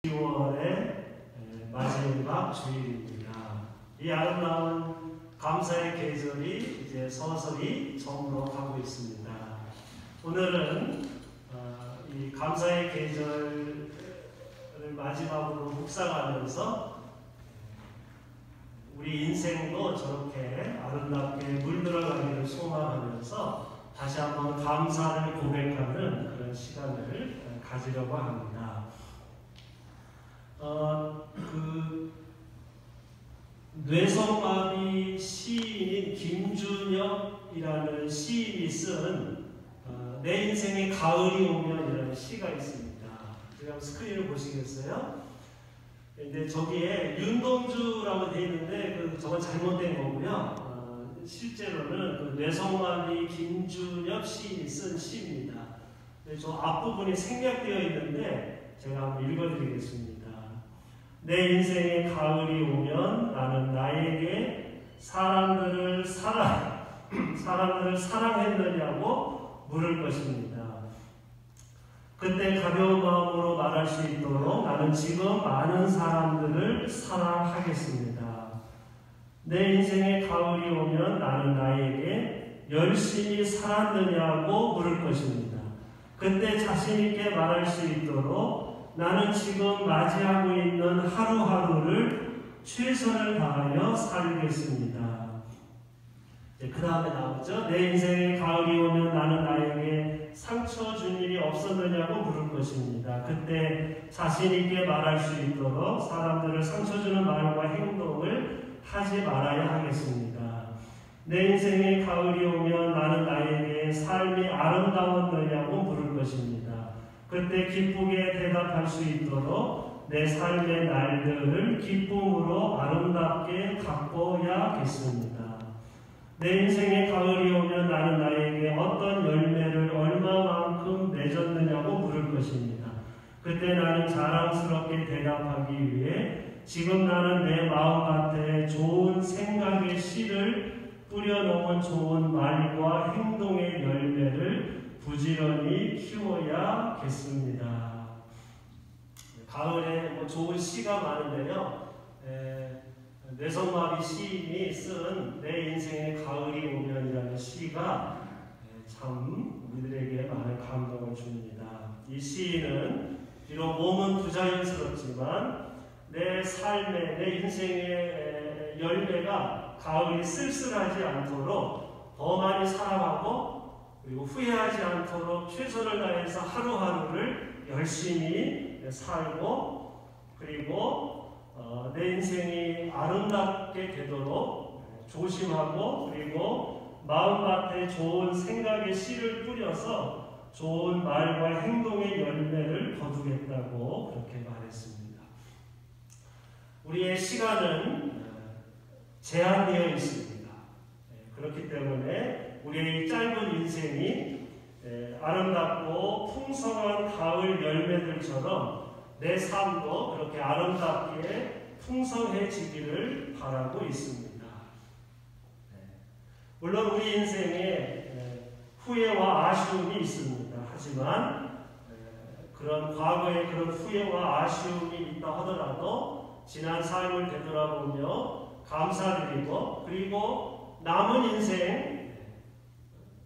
10월의 마지막 주일입니다. 이 아름다운 감사의 계절이 이제 서서히 저물어 가고 있습니다. 오늘은 이 감사의 계절을 마지막으로 묵상하면서 우리 인생도 저렇게 아름답게 물들어가기를 소망하면서 다시 한번 감사를 고백하는 그런 시간을 가지려고 합니다. 뇌성마비 시인인 김준엽이라는 시인이 쓴 내 인생의 가을이 오면이라는 시가 있습니다. 제가 스크린을 보시겠어요? 근데 저기에 윤동주라고 되어 있는데 저건 잘못된 거고요. 실제로는 그 뇌성마비 김준엽 시인이 쓴 시입니다. 저 앞부분이 생략되어 있는데 제가 한번 읽어드리겠습니다. 내 인생의 가을이 오면 나는 나에게 사람들을 사랑했느냐고 물을 것입니다. 그때 가벼운 마음으로 말할 수 있도록 나는 지금 많은 사람들을 사랑하겠습니다. 내 인생의 가을이 오면 나는 나에게 열심히 살았느냐고 물을 것입니다. 그때 자신있게 말할 수 있도록 나는 지금 맞이하고 있는 하루하루를 최선을 다하여 살겠습니다. 그 다음에 나오죠. 내 인생의 가을이 오면 나는 나에게 상처 준 일이 없었느냐고 물을 것입니다. 그때 자신있게 말할 수 있도록 사람들을 상처 주는 말과 행동을 하지 말아야 하겠습니다. 내 인생의 가을이 오면 나는 나에게 삶이 아름다웠느냐고 물을 것입니다. 그때 기쁘게 대답할 수 있도록 내 삶의 날들을 기쁨으로 아름답게 가꿔야겠습니다. 내 인생의 가을이 오면 나는 나에게 어떤 열매를 얼마만큼 맺었느냐고 물을 것입니다. 그때 나는 자랑스럽게 대답하기 위해 지금 나는 내 마음밭에 좋은 생각의 씨를 뿌려놓은 좋은 말과 행동의 열매를 부지런히 키워야겠습니다. 가을에 좋은 시가 많은데요. 뇌성마비 시인이 쓴 내 인생의 가을이 오면이라는 시가 참 우리들에게 많은 감동을 줍니다. 이 시인은 비록 몸은 부자연스럽지만 내 삶의, 내 인생의 열매가 가을이 쓸쓸하지 않도록 더 많이 사랑하고 그리고 후회하지 않도록 최선을 다해서 하루하루를 열심히 살고 그리고 내 인생이 아름답게 되도록 조심하고 그리고 마음밭에 좋은 생각의 씨를 뿌려서 좋은 말과 행동의 열매를 거두겠다고 그렇게 말했습니다. 우리의 시간은 제한되어 있습니다. 그렇기 때문에 우리의 짧은 인생이 아름답고 풍성한 가을 열매들처럼 내 삶도 그렇게 아름답게 풍성해지기를 바라고 있습니다. 물론 우리 인생에 후회와 아쉬움이 있습니다. 하지만 그런 과거의 그런 후회와 아쉬움이 있다 하더라도 지난 삶을 되돌아보며 감사드리고 그리고 남은 인생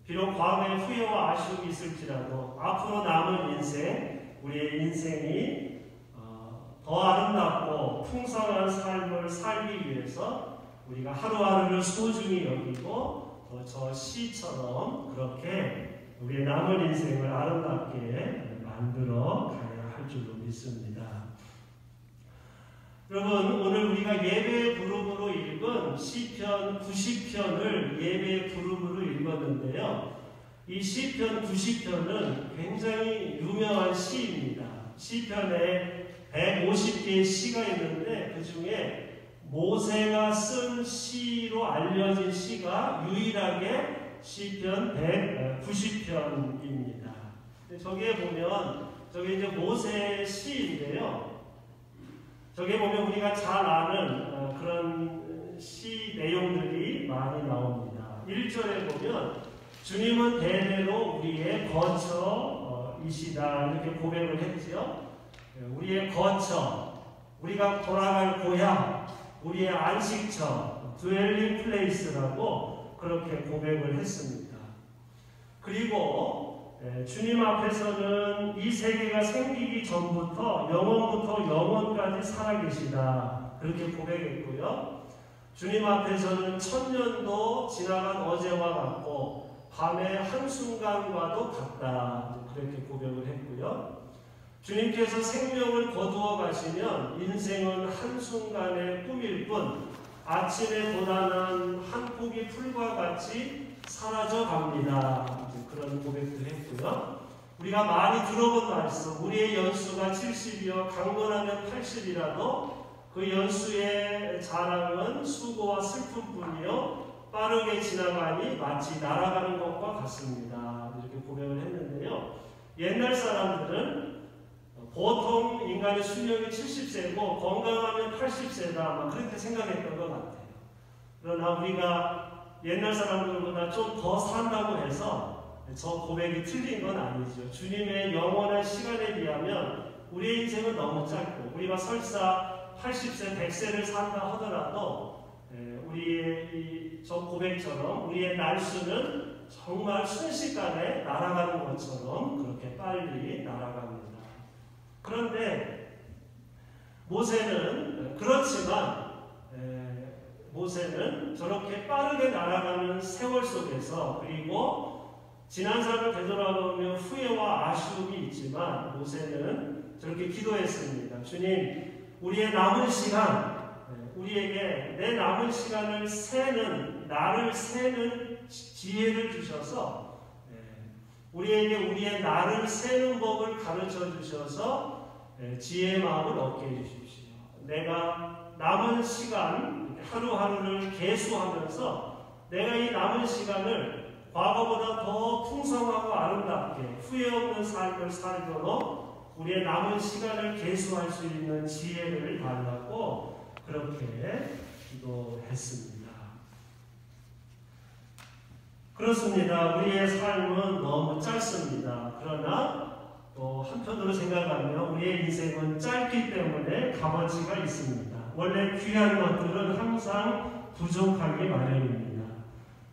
비록 과거의 후회와 아쉬움이 있을지라도 앞으로 남은 인생 우리의 인생이 더 아름답고 풍성한 삶을 살기 위해서 우리가 하루하루를 소중히 여기고 저 시처럼 그렇게 우리의 남은 인생을 아름답게 만들어 가야 할 줄로 믿습니다. 여러분 오늘 우리가 예배 부름으로 읽은 시편 90편을 예배 부름으로 읽었는데요. 이 시편 90편은 굉장히 유명한 시입니다. 시편에 150개의 시가 있는데 그 중에 모세가 쓴 시로 알려진 시가 유일하게 시편 190편입니다. 저기에 보면 저게 이제 모세의 시인데요. 저기에 보면 우리가 잘 아는 그런 시 내용들이 많이 나옵니다. 1절에 보면 주님은 대대로 우리의 거처이시다 이렇게 고백을 했지요. 우리의 거처, 우리가 돌아갈 고향, 우리의 안식처, dwelling place라고 그렇게 고백을 했습니다. 그리고 주님 앞에서는 이 세계가 생기기 전부터 영원부터 영원까지 살아계시다 그렇게 고백했고요. 주님 앞에서는 천년도 지나간 어제와 같고 밤의 한순간과도 같다 그렇게 고백을 했고요. 주님께서 생명을 거두어 가시면 인생은 한순간의 꿈일 뿐 아침에 돋아난 한 폭이 풀과 같이 사라져 갑니다. 그런 고백도 했고요. 우리가 많이 들어본 말씀, 우리의 연수가 70이요 강건하면 80이라도 그 연수의 자랑은 수고와 슬픔뿐이요 빠르게 지나가니 마치 날아가는 것과 같습니다. 이렇게 고백을 했는데요. 옛날 사람들은 보통 인간의 수명이 70세고 건강하면 80세다 아마 그렇게 생각했던 것 같아요. 그러나 우리가 옛날 사람들보다 좀 더 산다고 해서 저 고백이 틀린 건 아니죠. 주님의 영원한 시간에 비하면 우리의 인생은 너무 짧고 우리가 설사 80세, 100세를 산다 하더라도 우리의 저 고백처럼 우리의 날수는 정말 순식간에 날아가는 것처럼 그렇게 빨리 날아갑니다. 그런데 모세는 그렇지만 모세는 저렇게 빠르게 날아가는 세월 속에서 그리고 지난 삶을 되돌아보면 후회와 아쉬움이 있지만 모세는 저렇게 기도했습니다. 주님, 우리의 남은 시간, 우리에게 내 남은 시간을 세는, 나를 세는 지혜를 주셔서 우리에게 우리의 나를 세는 법을 가르쳐 주셔서 지혜의 마음을 얻게 해주십시오. 내가 남은 시간, 하루하루를 계수하면서 내가 이 남은 시간을 과거보다 더 풍성하고 아름답게 후회 없는 삶을 살도록 우리의 남은 시간을 계수할 수 있는 지혜를 달라고 그렇게 기도했습니다. 그렇습니다. 우리의 삶은 너무 짧습니다. 그러나 또 한편으로 생각하면 우리의 인생은 짧기 때문에 값어치가 있습니다. 원래 귀한 것들은 항상 부족하기 마련입니다.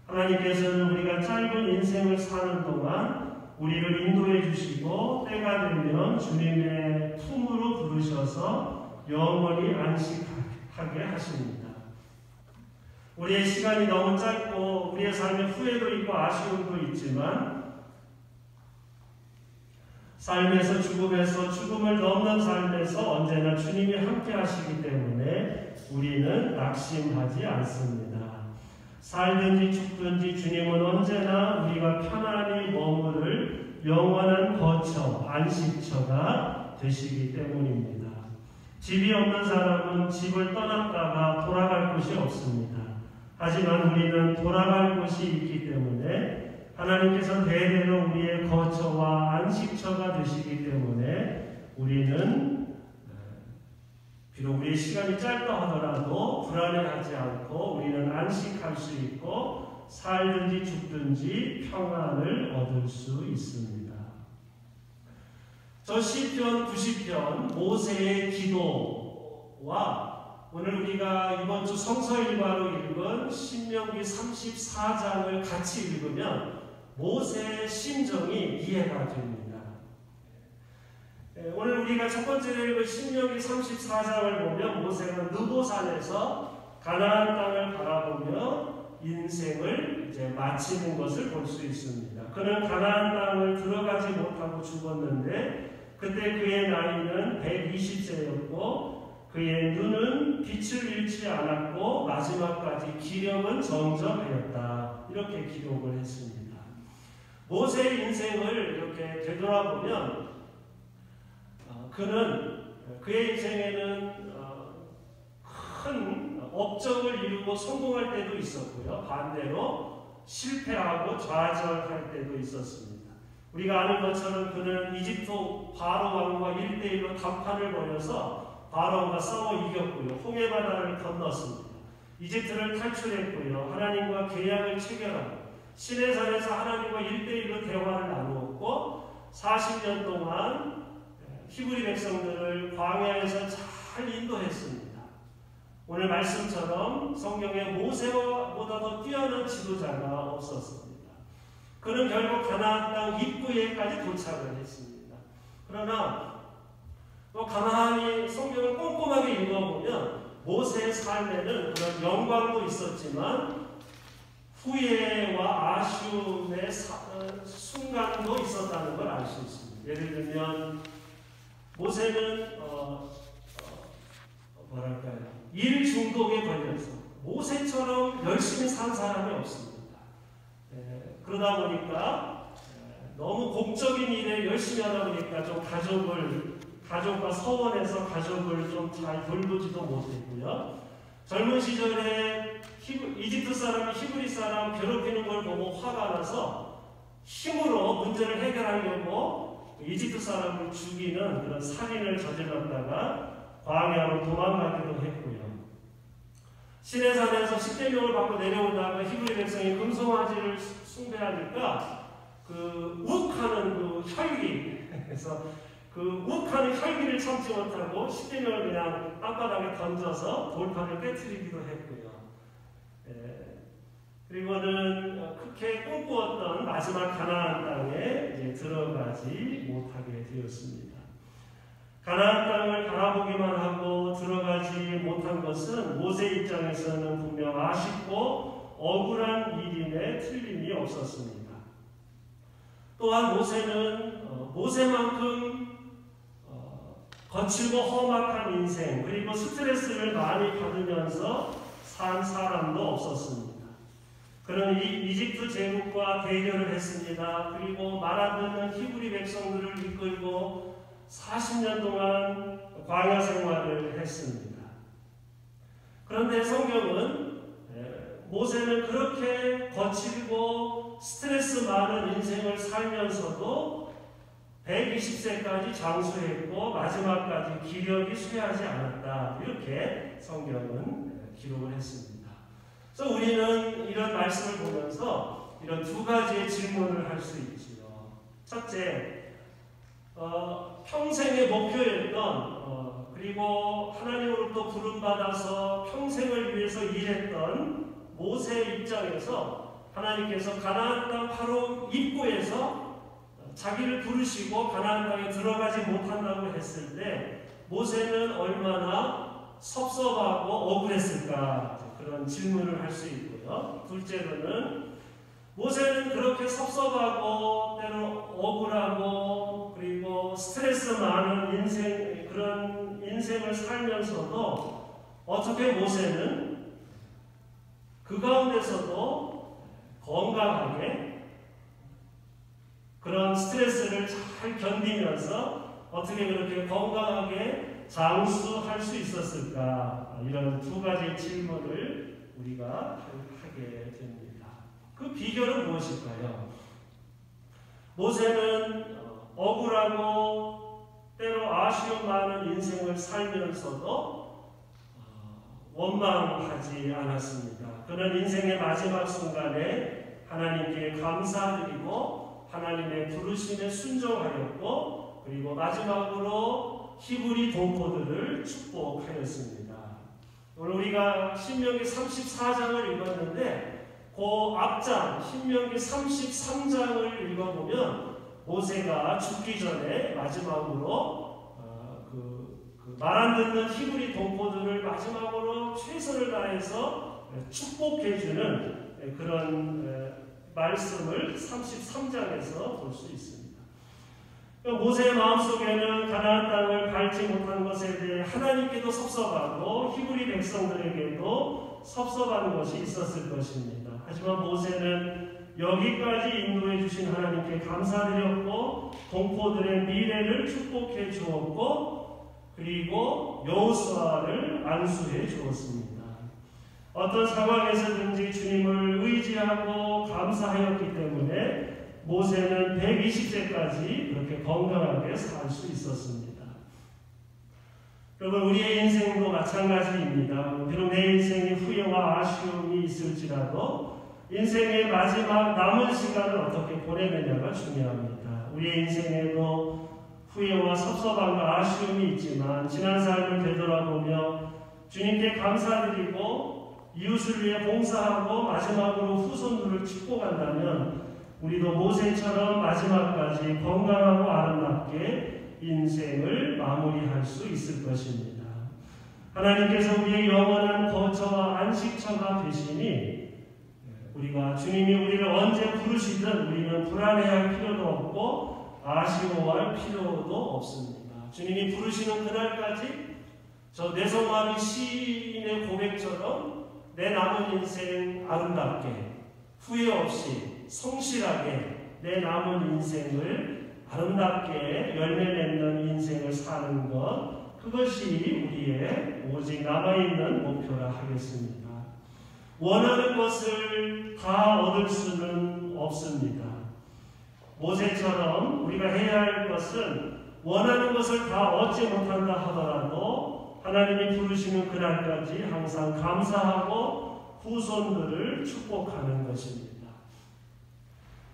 하나님께서는 우리가 짧은 인생을 사는 동안 우리를 인도해 주시고 때가 되면 주님의 품으로 부르셔서 영원히 안식하게 하십니다. 우리의 시간이 너무 짧고 우리의 삶에 후회도 있고 아쉬움도 있지만 삶에서 죽음에서 죽음을 넘는 삶에서 언제나 주님이 함께 하시기 때문에 우리는 낙심하지 않습니다. 살든지 죽든지 주님은 언제나 우리가 편안히 머무를 영원한 거처, 안식처가 되시기 때문입니다. 집이 없는 사람은 집을 떠났다가 돌아갈 곳이 없습니다. 하지만 우리는 돌아갈 곳이 있기 때문에 하나님께서 대대로 우리의 거처와 안식처가 되시기 때문에 우리는 비록 우리의 시간이 짧다 하더라도 불안해하지 않고 우리는 안식할 수 있고 살든지 죽든지 평안을 얻을 수 있습니다. 저 시편 90편 모세의 기도와 오늘 우리가 이번 주 성서일과로 읽은 신명기 34장을 같이 읽으면 모세의 심정이 이해가 됩니다. 오늘 우리가 첫 번째로 읽은 신명기 34장을 보면 모세가 느보산에서 가나안 땅을 바라보며 인생을 이제 마치는 것을 볼 수 있습니다. 그는 가나안 땅을 들어가지 못하고 죽었는데 그때 그의 나이는 120세였고 그의 눈은 빛을 잃지 않았고 마지막까지 기력은 정정하였다. 이렇게 기록을 했습니다. 모세의 인생을 이렇게 되돌아보면 그는 그의 인생에는 큰 업적을 이루고 성공할 때도 있었고요. 반대로 실패하고 좌절할 때도 있었습니다. 우리가 아는 것처럼 그는 이집트 바로 왕과 1대1로 담판을 벌여서 바로와 싸워 이겼고요. 홍해바다를 건넜습니다. 이집트를 탈출했고요. 하나님과 계약을 체결하고 시내산에서 하나님과 1대1로 대화를 나누었고 40년 동안 히브리 백성들을 광야에서 잘 인도했습니다. 오늘 말씀처럼 성경에 모세보다 더 뛰어난 지도자가 없었습니다. 그는 결국 가나안 땅 입구에까지 도착을 했습니다. 그러나 또 가만히 성경을 꼼꼼하게 읽어보면 모세의 삶에는 그런 영광도 있었지만 후회와 아쉬움의 순간도 있었다는 걸 알 수 있습니다. 예를 들면 모세는 일 중독에 걸려서 모세처럼 열심히 산 사람이 없습니다. 그러다 보니까 너무 공적인 일에 열심히 하다 보니까 좀 가족과 서원해서 가족을 좀 잘 돌보지도 못했고요. 젊은 시절에 이집트 사람이 히브리 사람 괴롭히는 걸 보고 화가 나서 힘으로 문제를 해결하려고 이집트 사람을 죽이는 그런 살인을 저질렀다가 광야로 도망가기도 했고요. 시내산에서 십계명을 받고 내려오다가 히브리 백성이 금송아지를 숭배하니까 그 욱하는 그 혈기, 그래서 그 욱하는 혈기를 참지 못하고 십계명을 그냥 땅바닥에 던져서 돌판을 깨트리기도 했고요. 그리고는 그렇게 꿈꾸었던 마지막 가나안 땅에 이제 들어가지 못하게 되었습니다. 가나안 땅을 바라보기만 하고 들어가지 못한 것은 모세 입장에서는 분명 아쉽고 억울한 일임에 틀림이 없었습니다. 또한 모세는 모세만큼 거칠고 험악한 인생 그리고 스트레스를 많이 받으면서 산 사람도 없었습니다. 그는 이집트 제국과 대결을 했습니다. 그리고 말 안 듣는 히브리 백성들을 이끌고 40년 동안 광야 생활을 했습니다. 그런데 성경은 모세는 그렇게 거칠고 스트레스 많은 인생을 살면서도 120세까지 장수했고 마지막까지 기력이 쇠하지 않았다. 이렇게 성경은 기록을 했습니다. 그래서 우리는 이런 말씀을 보면서 이런 두 가지의 질문을 할 수 있지요. 첫째, 평생의 목표였던 그리고 하나님으로부터 부름받아서 평생을 위해서 일했던 모세 입장에서 하나님께서 가나안 땅 바로 입구에서 자기를 부르시고 가나안 땅에 들어가지 못한다고 했을 때 모세는 얼마나 섭섭하고 억울했을까 그런 질문을 할 수 있고요. 둘째로는 모세는 그렇게 섭섭하고 때로 억울하고 그리고 스트레스 많은 그런 인생을 살면서도 어떻게 모세는 그 가운데서도 건강하게 그런 스트레스를 잘 견디면서 어떻게 그렇게 건강하게 장수할 수 있었을까? 이런 두 가지 질문을 우리가 하게 됩니다. 그 비결은 무엇일까요? 모세는 억울하고 때로 아쉬움 많은 인생을 살면서도 원망하지 않았습니다. 그는 인생의 마지막 순간에 하나님께 감사드리고 하나님의 부르심에 순종하였고 그리고 마지막으로 히브리 동포들을 축복하였습니다. 오늘 우리가 신명기 34장을 읽었는데 그 앞장 신명기 33장을 읽어보면 모세가 죽기 전에 마지막으로 말 안 듣는 히브리 동포들을 마지막으로 최선을 다해서 축복해주는 그런 말씀을 33장에서 볼 수 있습니다. 모세의 마음속에는 가나안 땅을 밟지 못한 것에 대해 하나님께도 섭섭하고 히브리 백성들에게도 섭섭한 것이 있었을 것입니다. 하지만 모세는 여기까지 인도해 주신 하나님께 감사드렸고 동포들의 미래를 축복해 주었고 그리고 여호수아를 안수해 주었습니다. 어떤 상황에서든지 주님을 의지하고 감사하였기 때문에 모세는 120세까지 그렇게 건강하게 살 수 있었습니다. 여러분 우리의 인생도 마찬가지입니다. 비록 내 인생에 후회와 아쉬움이 있을지라도 인생의 마지막 남은 시간을 어떻게 보내느냐가 중요합니다. 우리의 인생에도 후회와 섭섭함과 아쉬움이 있지만 지난 삶을 되돌아보며 주님께 감사드리고 이웃을 위해 봉사하고 마지막으로 후손들을 축복한다면 우리도 모세처럼 마지막까지 건강하고 아름답게 인생을 마무리할 수 있을 것입니다. 하나님께서 우리의 영원한 거처와 안식처가 되시니 우리가 주님이 우리를 언제 부르시든 우리는 불안해할 필요도 없고 아쉬워할 필요도 없습니다. 주님이 부르시는 그날까지 저 내성마비 시인의 고백처럼 내 남은 인생 아름답게 후회 없이 성실하게 내 남은 인생을 아름답게 열매 맺는 인생을 사는 것, 그것이 우리의 오직 남아있는 목표라 하겠습니다. 원하는 것을 다 얻을 수는 없습니다. 모세처럼 우리가 해야 할 것은 원하는 것을 다 얻지 못한다 하더라도 하나님이 부르시는 그날까지 항상 감사하고 후손들을 축복하는 것입니다.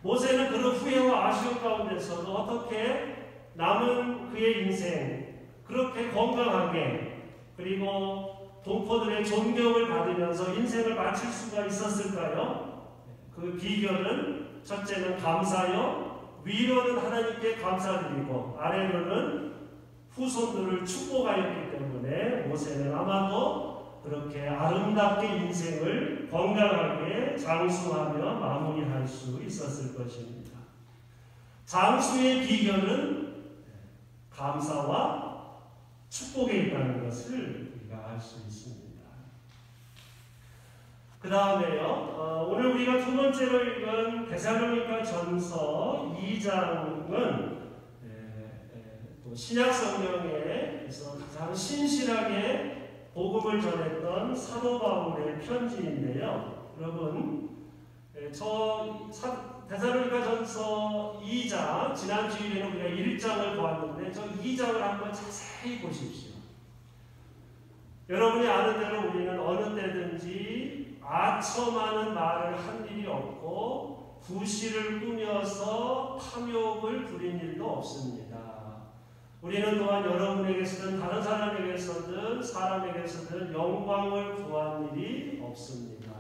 모세는 그런 후회와 아쉬움 가운데서도 어떻게 남은 그의 인생 그렇게 건강하게 그리고 동포들의 존경을 받으면서 인생을 마칠 수가 있었을까요? 그 비결은 첫째는 감사요, 위로는 하나님께 감사드리고 아래로는 후손들을 축복하였기 때문에 모세는 아마도 그렇게 아름답게 인생을 건강하게 장수하며 마무리할 수 있었을 것입니다. 장수의 비결은 감사와 축복에 있다는 것을 우리가 알 수 있습니다. 그 다음에요, 오늘 우리가 두 번째로 읽은 데살로니가 전서 2장은 또 신약 성경에서 가장 신실하게 복음을 전했던 사도 바울의 편지인데요. 여러분, 저 데살로니가 전서 2장, 지난 주일에는 우리가 1장을 보았는데 저 2장을 한번 자세히 보십시오. 여러분이 아는 대로 우리는 어느 때든지 아첨하는 말을 한 일이 없고 구실을 꾸며서 탐욕을 부린 일도 없습니다. 우리는 또한 여러분에게서든 다른 사람에게서든 사람에게서든 영광을 구한 일이 없습니다.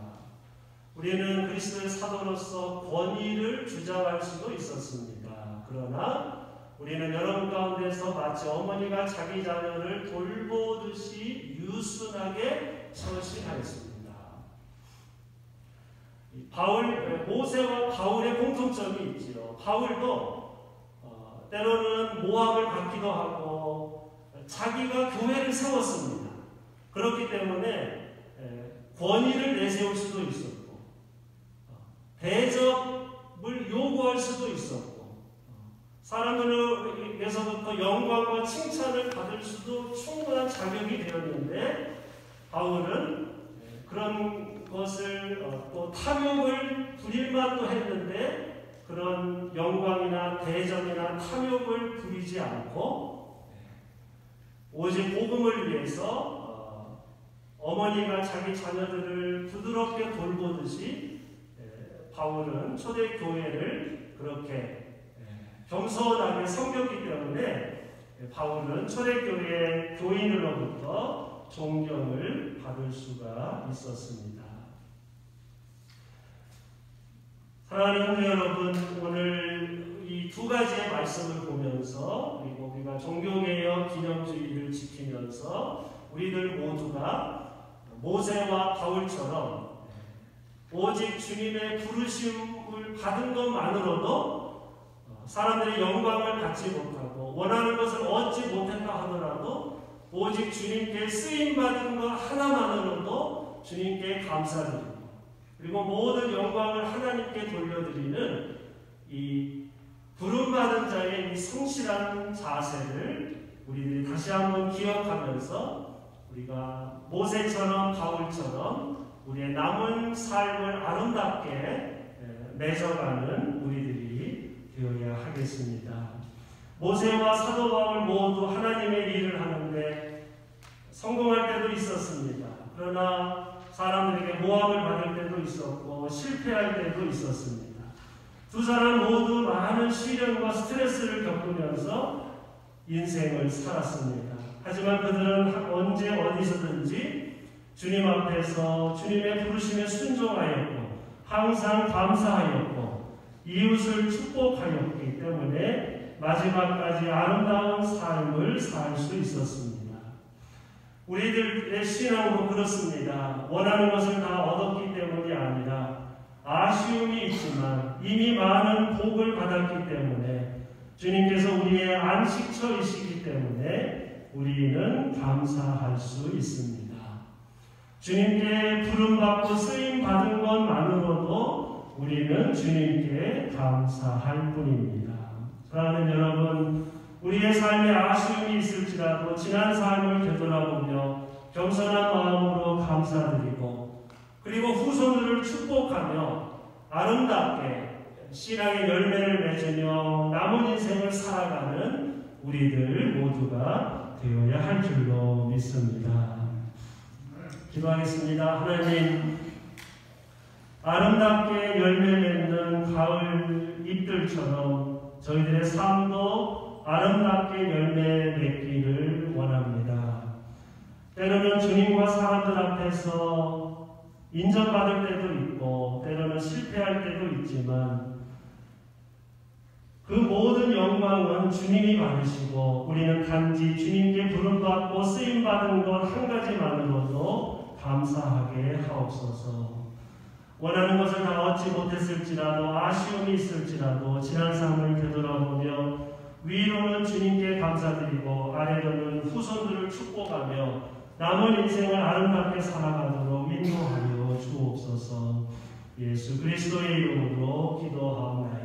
우리는 그리스도의 사도로서 권위를 주장할 수도 있었습니다. 그러나 우리는 여러분 가운데서 마치 어머니가 자기 자녀를 돌보듯이 유순하게 처신하였습니다. 모세와 바울의 공통점이 있지요. 바울도 때로는 모함을 받기도 하고 자기가 교회를 세웠습니다. 그렇기 때문에 권위를 내세울 수도 있었고 대접을 요구할 수도 있었고 사람들에게서부터 영광과 칭찬을 받을 수도 충분한 자격이 되었는데 바울은 그런 것을 또 탐욕을 부릴 만도 했는데 그런 영광이나 대접이나 탐욕을 부리지 않고 오직 복음을 위해서 어머니가 자기 자녀들을 부드럽게 돌보듯이 바울은 초대교회를 그렇게 겸손하게 섬겼기 때문에 바울은 초대교회 교인으로부터 존경을 받을 수가 있었습니다. 사랑하는 형제 여러분, 오늘 이 두 가지의 말씀을 보면서 그리고 우리가 종교개혁 기념주의를 지키면서 우리들 모두가 모세와 바울처럼 오직 주님의 부르심을 받은 것만으로도 사람들의 영광을 받지 못하고 원하는 것을 얻지 못했다 하더라도 오직 주님께 쓰임받은 것 하나만으로도 주님께 감사드립니다. 그리고 모든 영광을 하나님께 돌려드리는 이 부름받은 자의 이 성실한 자세를 우리들이 다시 한번 기억하면서 우리가 모세처럼 바울처럼 우리의 남은 삶을 아름답게 맺어가는 우리들이 되어야 하겠습니다. 모세와 사도 바울 모두 하나님의 일을 하는데 성공할 때도 있었습니다. 그러나 사람들에게 모함을 받을 때도 있었고 실패할 때도 있었습니다. 두 사람 모두 많은 시련과 스트레스를 겪으면서 인생을 살았습니다. 하지만 그들은 언제 어디서든지 주님 앞에서 주님의 부르심에 순종하였고 항상 감사하였고 이웃을 축복하였기 때문에 마지막까지 아름다운 삶을 살 수 있었습니다. 우리들의 신앙도 그렇습니다. 원하는 것을 다 얻었기 때문이 아니라 아쉬움이 있지만 이미 많은 복을 받았기 때문에 주님께서 우리의 안식처이시기 때문에 우리는 감사할 수 있습니다. 주님께 부름받고 쓰임받은 것만으로도 우리는 주님께 감사할 뿐입니다. 사랑하는 여러분, 우리의 삶에 아쉬움이 있을지라도 지난 삶을 되돌아보며 겸손한 마음으로 감사드리고 그리고 후손들을 축복하며 아름답게 신앙의 열매를 맺으며 남은 인생을 살아가는 우리들 모두가 되어야 할 줄로 믿습니다. 기도하겠습니다. 하나님, 아름답게 열매 맺는 가을 잎들처럼 저희들의 삶도 아름답게 열매 맺기를 원합니다. 때로는 주님과 사람들 앞에서 인정받을 때도 있고 때로는 실패할 때도 있지만 그 모든 영광은 주님이 받으시고 우리는 단지 주님께 부름받고 쓰임받은 것 한 가지만으로도 감사하게 하옵소서. 원하는 것을 다 얻지 못했을지라도 아쉬움이 있을지라도 지난 삶을 되돌아보며 위로는 주님께 감사드리고 아래로는 후손들을 축복하며 남은 인생을 아름답게 살아가도록 인도하여 주옵소서. 예수 그리스도의 이름으로 기도하옵나이다.